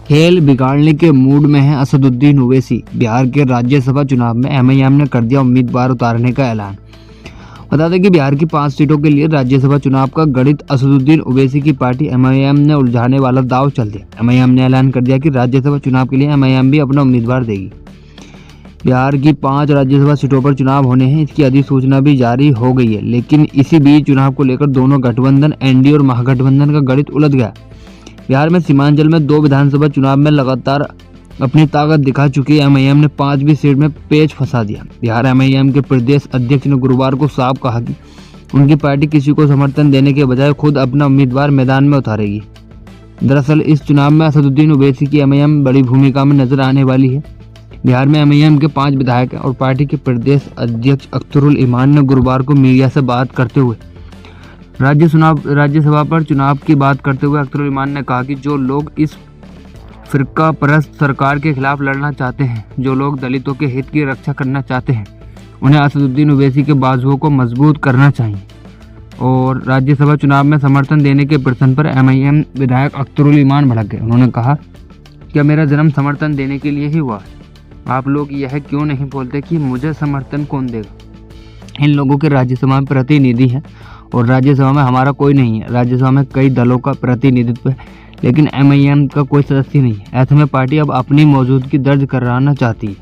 खेल बिगाड़ने के मूड में है असदुद्दीन ओवैसी। बिहार के राज्यसभा चुनाव में एमआईएम ने कर दिया उम्मीदवार उतारने का ऐलान। बता दें कि बिहार की 5 सीटों के लिए राज्यसभा चुनाव का गणित असदुद्दीन ओवैसी की पार्टी एमआईएम ने उलझाने वाला दांव चल दिया। एमआईएम ने ऐलान कर दिया कि राज्यसभा चुनाव के लिए एमआईएम भी अपना उम्मीदवार देगी। बिहार की 5 राज्यसभा सीटों पर चुनाव होने हैं, इसकी अधिसूचना भी जारी हो गई है। लेकिन इसी बीच चुनाव को लेकर दोनों गठबंधन एनडीए और महागठबंधन का गणित उलझ गया। बिहार में सीमांचल में 2 विधानसभा चुनाव में लगातार अपनी ताकत दिखा चुकी एमआईएम ने 5वीं सीट में पेच फंसा दिया। बिहार एमआईएम के प्रदेश अध्यक्ष ने गुरुवार को साफ कहा कि उनकी पार्टी किसी को समर्थन देने के बजाय खुद अपना उम्मीदवार मैदान में उतारेगी। दरअसल इस चुनाव में असदुद्दीन ओवैसी की एमआईएम बड़ी भूमिका में नजर आने वाली है। बिहार में एमआईएम के 5 विधायक हैं और पार्टी के प्रदेश अध्यक्ष अख्तरुल ईमान ने गुरुवार को मीडिया से बात करते हुए राज्यसभा पर चुनाव की बात करते हुए अख्तरुल ईमान ने कहा कि जो लोग इस फिरका परस्त सरकार के खिलाफ लड़ना चाहते हैं, जो लोग दलितों के हित की रक्षा करना चाहते हैं, उन्हें असदुद्दीन ओवैसी के बाजुओं को मजबूत करना चाहिए। और राज्यसभा चुनाव में समर्थन देने के प्रश्न पर एमआईएम विधायक अख्तरुल ईमान भड़क गए। उन्होंने कहा कि मेरा जन्म समर्थन देने के लिए ही हुआ है। आप लोग यह क्यों नहीं बोलते कि मुझे समर्थन कौन देगा? इन लोगों के राज्यसभा में प्रतिनिधि हैं और राज्यसभा में हमारा कोई नहीं है। राज्यसभा में कई दलों का प्रतिनिधित्व है, लेकिन एमआईएम का कोई सदस्य नहीं है। ऐसे में पार्टी अब अपनी मौजूदगी दर्ज कराना चाहती है।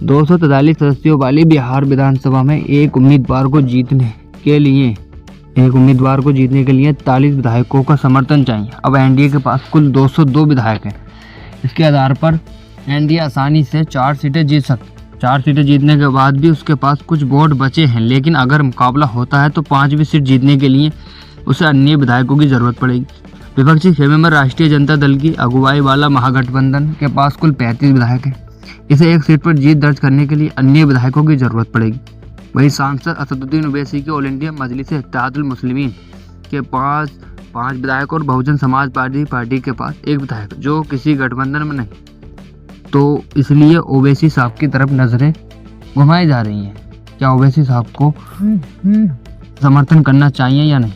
243 सदस्यों वाली बिहार विधानसभा में एक उम्मीदवार को जीतने के लिए 40 विधायकों का समर्थन चाहिए। अब एनडीए के पास कुल 202 विधायक हैं। इसके आधार पर एनडीए आसानी से 4 सीटें जीत सकती है। 4 सीटें जीतने के बाद भी उसके पास कुछ वोट बचे हैं, लेकिन अगर मुकाबला होता है तो 5वीं सीट जीतने के लिए उसे अन्य विधायकों की जरूरत पड़ेगी। विपक्षी खेमे में राष्ट्रीय जनता दल की अगुवाई वाला महागठबंधन के पास कुल 35 विधायक हैं। इसे एक सीट पर जीत दर्ज करने के लिए अन्य विधायकों की जरूरत पड़ेगी। वहीं सांसद असदुद्दीन ओवैसी के ऑल इंडिया मजलिस इत्तेहादुल मुस्लिमीन के पास 5 विधायक और बहुजन समाज पार्टी के पास 1 विधायक, जो किसी गठबंधन में नहीं। तो इसलिए ओवैसी साहब की तरफ नजरें घुमाई जा रही हैं। क्या ओवैसी साहब को समर्थन करना चाहिए या नहीं?